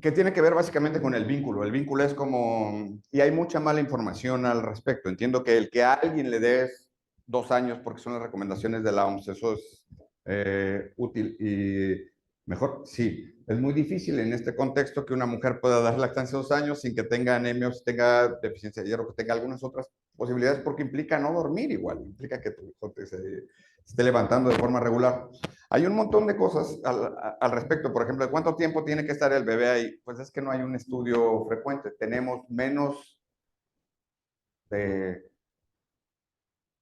que tiene que ver básicamente con el vínculo. El vínculo es como, y hay mucha mala información al respecto. Entiendo que el que a alguien le des 2 años, porque son las recomendaciones de la OMS, eso es útil y mejor, sí. Es muy difícil en este contexto que una mujer pueda dar lactancia 2 años sin que tenga anemia, si tenga deficiencia de hierro, que tenga algunas otras posibilidades, porque implica no dormir igual, implica que tu hijo se esté levantando de forma regular. Hay un montón de cosas al respecto, por ejemplo, de cuánto tiempo tiene que estar el bebé ahí. Pues es que no hay un estudio frecuente. Tenemos menos de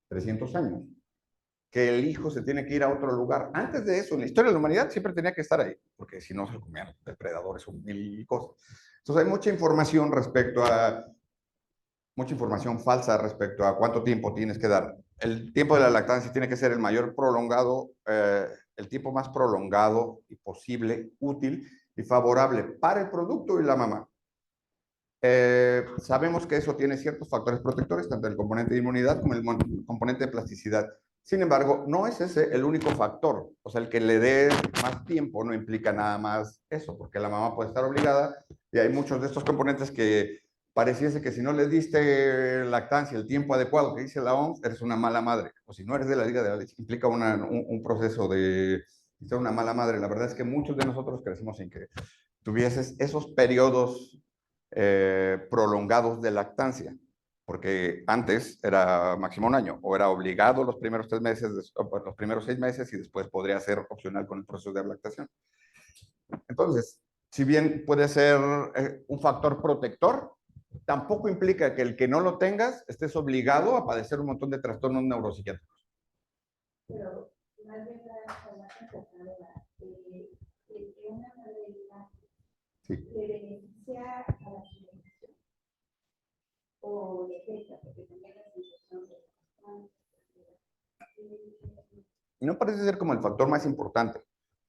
300 años que el hijo se tiene que ir a otro lugar. Antes de eso, en la historia de la humanidad siempre tenía que estar ahí, porque si no se comían depredadores o mil cosas. Entonces hay mucha información falsa respecto a cuánto tiempo tienes que dar. El tiempo de la lactancia tiene que ser el tiempo más prolongado y posible, útil y favorable para el producto y la mamá. Sabemos que eso tiene ciertos factores protectores, tanto el componente de inmunidad como el componente de plasticidad. Sin embargo, no es ese el único factor. O sea, el que le dé más tiempo no implica nada más eso, porque la mamá puede estar obligada y hay muchos de estos componentes que pareciese que si no le diste lactancia el tiempo adecuado que dice la OMS, eres una mala madre. O si no eres de la liga de la leche, implica un proceso de ser una mala madre. La verdad es que muchos de nosotros crecimos sin que tuvieses esos periodos prolongados de lactancia, porque antes era máximo 1 año, o era obligado los primeros 3 meses, los primeros 6 meses, y después podría ser opcional con el proceso de lactación. Entonces, si bien puede ser un factor protector, tampoco implica que el que no lo tengas estés obligado a padecer un montón de trastornos neuropsiquiátricos. Pero más bien la farmacia tratadora, que una madre Sí. le beneficia a la alimentación o le afecta, porque también la sensación de No parece ser como el factor más importante.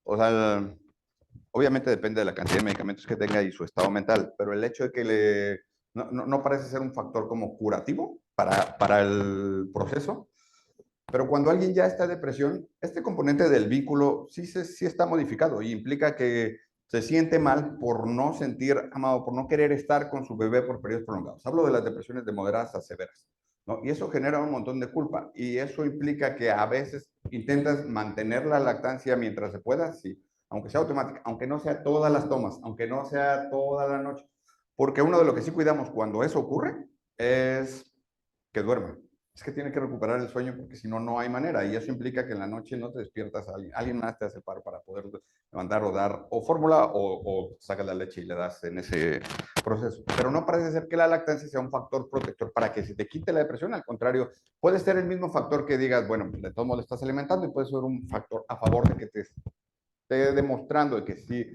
O sea, obviamente depende de la cantidad de medicamentos que tenga y su estado mental, pero el hecho de que no parece ser un factor como curativo para el proceso. Pero cuando alguien ya está en depresión, este componente del vínculo sí está modificado y implica que se siente mal por no sentir amado, por no querer estar con su bebé por periodos prolongados. Hablo de las depresiones de moderadas a severas, ¿no? Y eso genera un montón de culpa y eso implica que a veces intentas mantener la lactancia mientras se pueda, sí, aunque sea automática, aunque no sea todas las tomas, aunque no sea toda la noche. Porque uno de lo que sí cuidamos cuando eso ocurre es que duerma. Es que tiene que recuperar el sueño porque si no, no hay manera. Y eso implica que en la noche no te despiertas a alguien. Alguien más te hace el paro para poder levantar o dar o fórmula o sacas la leche y le das en ese proceso. Pero no parece ser que la lactancia sea un factor protector para que se te quite la depresión. Al contrario, puede ser el mismo factor que digas, bueno, de todos modos le estás alimentando y puede ser un factor a favor de que te esté demostrando que sí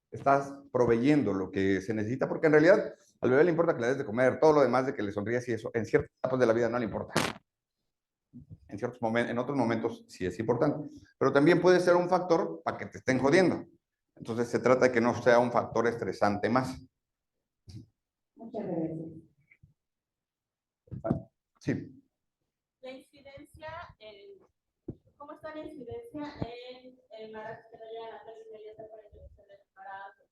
estás proveyendo lo que se necesita, porque en realidad al bebé le importa que le des de comer, todo lo demás de que le sonríes y eso, en ciertas etapas de la vida no le importa. En otros momentos sí es importante, pero también puede ser un factor para que te estén jodiendo. Entonces se trata de que no sea un factor estresante más. muchas gracias. Sí. La incidencia, ¿cómo está la incidencia en embarazos que no llegan a 3 meses de interrupción del embarazo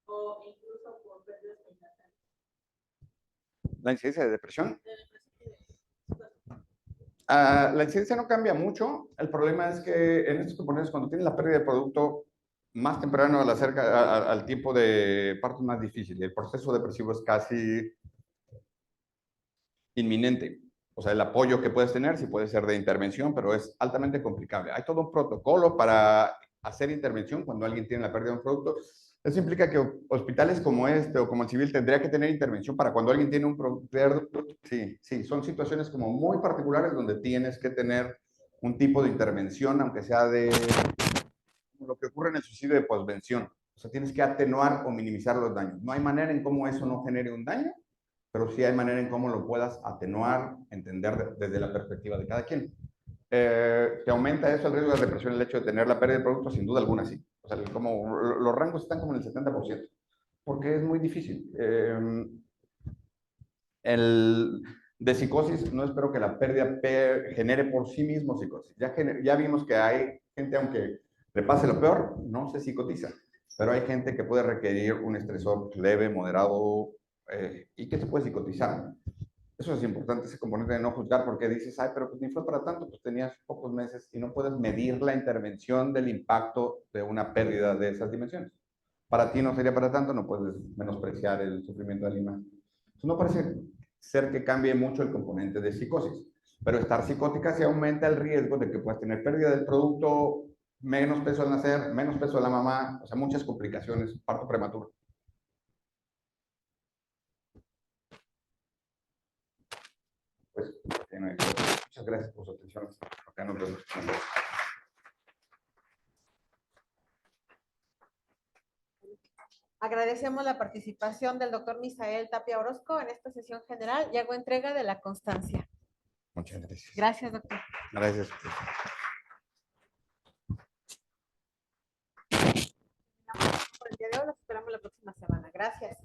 o incluso por pérdidas perinatales? La incidencia de depresión. La incidencia no cambia mucho. El problema es que en estos componentes, cuando tienes la pérdida de producto más temprano al tiempo de parto es más difícil. El proceso depresivo es casi inminente. O sea, el apoyo que puedes tener sí puede ser de intervención, pero es altamente complicable. Hay todo un protocolo para hacer intervención cuando alguien tiene la pérdida de un producto. Eso implica que hospitales como este o como el civil tendría que tener intervención para cuando alguien tiene un producto. Sí, sí, son situaciones como muy particulares donde tienes que tener un tipo de intervención, aunque sea de lo que ocurre en el suicidio de posvención. O sea, tienes que atenuar o minimizar los daños. No hay manera en cómo eso no genere un daño, pero sí hay manera en cómo lo puedas atenuar, entender desde la perspectiva de cada quien. ¿Te aumenta eso el riesgo de depresión el hecho de tener la pérdida de producto? Sin duda alguna, sí. O sea, como, los rangos están como en el 70%, porque es muy difícil. El de psicosis, no espero que la pérdida genere por sí mismo psicosis. Ya vimos que hay gente, aunque le pase lo peor, no se psicotiza, pero hay gente que puede requerir un estresor leve, moderado, y que se puede psicotizar. Eso es importante, ese componente de no juzgar, porque dices, ay, pero pues ni fue para tanto, pues tenías pocos meses y no puedes medir la intervención del impacto de una pérdida de esas dimensiones. Para ti no sería para tanto, no puedes menospreciar el sufrimiento de alguien más. Entonces, no parece ser que cambie mucho el componente de psicosis, pero estar psicótica sí aumenta el riesgo de que puedas tener pérdida del producto, menos peso al nacer, menos peso a la mamá, o sea, muchas complicaciones, parto prematuro. Pues, muchas gracias por su atención. Acá nos vemos. Agradecemos la participación del doctor Misael Tapia Orozco en esta sesión general y hago entrega de la constancia. Muchas gracias. Gracias, doctor. Gracias. Por el día de hoy, los esperamos la próxima semana. Gracias.